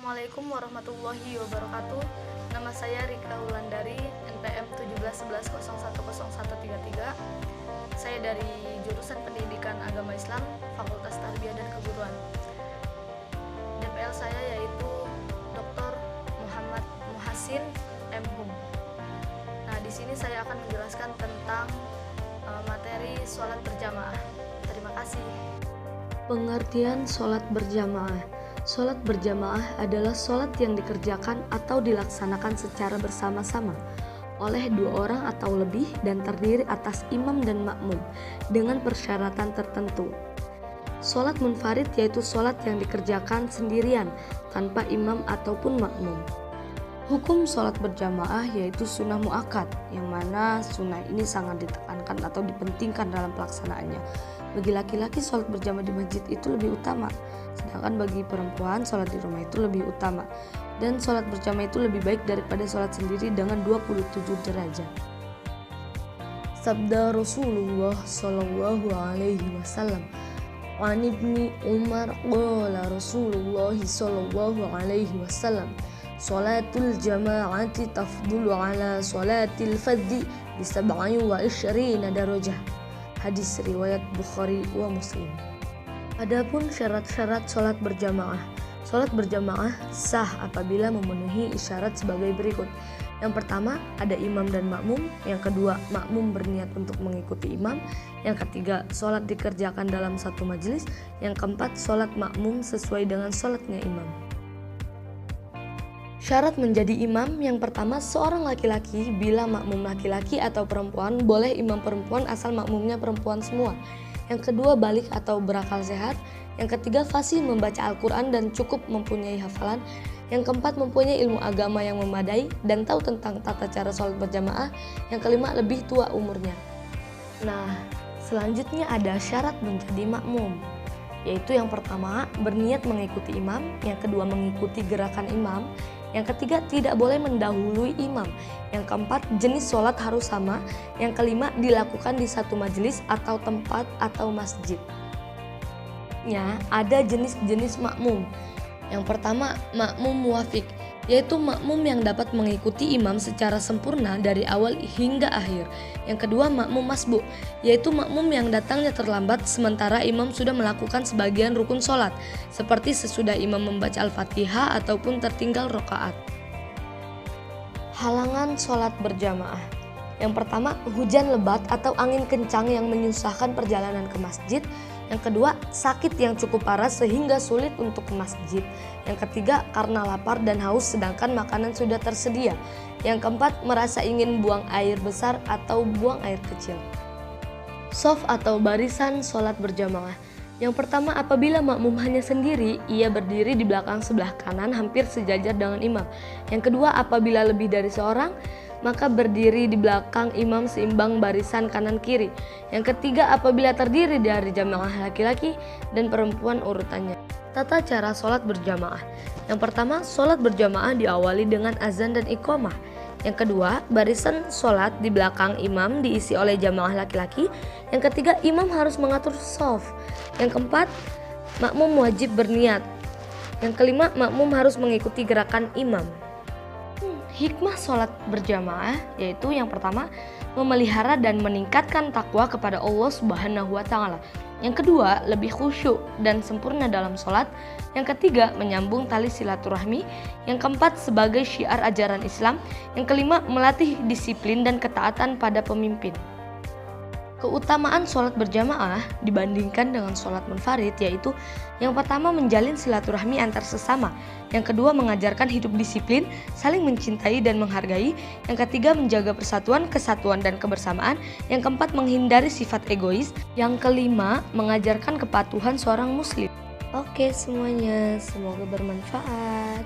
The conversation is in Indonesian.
Assalamualaikum warahmatullahi wabarakatuh. Nama saya Rika Wulandari, NPM 1711010133. Saya dari jurusan Pendidikan Agama Islam, Fakultas Tarbiyah dan Keguruan. DPL saya yaitu Dr. Muhammad Muhassin M.Hum. Nah, di sini saya akan menjelaskan tentang materi sholat berjamaah. Terima kasih. Pengertian sholat berjamaah. Sholat berjamaah adalah sholat yang dikerjakan atau dilaksanakan secara bersama-sama oleh dua orang atau lebih dan terdiri atas imam dan makmum dengan persyaratan tertentu. Sholat munfarid yaitu sholat yang dikerjakan sendirian tanpa imam ataupun makmum. Hukum sholat berjamaah yaitu sunnah muakkad, yang mana sunnah ini sangat ditekankan atau dipentingkan dalam pelaksanaannya. Bagi laki-laki sholat berjamaah di masjid itu lebih utama, sedangkan bagi perempuan sholat di rumah itu lebih utama. Dan sholat berjamaah itu lebih baik daripada sholat sendiri dengan 27 derajat. Sabda Rasulullah Shallallahu Alaihi Wasallam, "An Ibni Umar qala Rasulullah Shallallahu Alaihi Wasallam, Salatul jama'ati tafdulu ala salatil fadhi bi 27 darajah." Hadis riwayat Bukhari wa Muslim. Adapun syarat-syarat sholat berjamaah. Sholat berjamaah sah apabila memenuhi isyarat sebagai berikut. Yang pertama, ada imam dan makmum. Yang kedua, makmum berniat untuk mengikuti imam. Yang ketiga, sholat dikerjakan dalam satu majelis. Yang keempat, sholat makmum sesuai dengan sholatnya imam. Syarat menjadi imam yang pertama, seorang laki-laki bila makmum laki-laki atau perempuan, boleh imam perempuan asal makmumnya perempuan semua. Yang kedua, balik atau berakal sehat. Yang ketiga, fasih membaca Al-Quran dan cukup mempunyai hafalan. Yang keempat, mempunyai ilmu agama yang memadai dan tahu tentang tata cara sholat berjamaah. Yang kelima, lebih tua umurnya. Nah, selanjutnya ada syarat menjadi makmum, yaitu yang pertama, berniat mengikuti imam. Yang kedua, mengikuti gerakan imam. Yang ketiga, tidak boleh mendahului imam. Yang keempat, jenis sholat harus sama. Yang kelima, dilakukan di satu majelis atau tempat atau masjid. Ada jenis-jenis makmum. Yang pertama, makmum muwafiq, yaitu makmum yang dapat mengikuti imam secara sempurna dari awal hingga akhir. Yang kedua, makmum masbu', yaitu makmum yang datangnya terlambat sementara imam sudah melakukan sebagian rukun sholat, seperti sesudah imam membaca Al-Fatihah ataupun tertinggal rakaat. Halangan sholat berjamaah. Yang pertama, hujan lebat atau angin kencang yang menyusahkan perjalanan ke masjid. Yang kedua, sakit yang cukup parah sehingga sulit untuk ke masjid. Yang ketiga, karena lapar dan haus sedangkan makanan sudah tersedia. Yang keempat, merasa ingin buang air besar atau buang air kecil. Shaf atau barisan sholat berjamaah. Yang pertama, apabila makmum hanya sendiri, ia berdiri di belakang sebelah kanan hampir sejajar dengan imam. Yang kedua, apabila lebih dari seorang, maka berdiri di belakang imam seimbang barisan kanan kiri. Yang ketiga, apabila terdiri dari jamaah laki-laki dan perempuan urutannya. Tata cara sholat berjamaah. Yang pertama, sholat berjamaah diawali dengan azan dan iqamah. Yang kedua, barisan sholat di belakang imam diisi oleh jamaah laki-laki. Yang ketiga, imam harus mengatur shaf. Yang keempat, makmum wajib berniat. Yang kelima, makmum harus mengikuti gerakan imam. Hikmah sholat berjamaah yaitu yang pertama, memelihara dan meningkatkan takwa kepada Allah Subhanahu wa Ta'ala. Yang kedua, lebih khusyuk dan sempurna dalam sholat. Yang ketiga, menyambung tali silaturahmi. Yang keempat, sebagai syiar ajaran Islam. Yang kelima, melatih disiplin dan ketaatan pada pemimpin. Keutamaan sholat berjamaah dibandingkan dengan sholat munfarid yaitu yang pertama, menjalin silaturahmi antar sesama. Yang kedua, mengajarkan hidup disiplin, saling mencintai dan menghargai. Yang ketiga, menjaga persatuan, kesatuan dan kebersamaan. Yang keempat, menghindari sifat egois. Yang kelima, mengajarkan kepatuhan seorang muslim. Oke semuanya, semoga bermanfaat.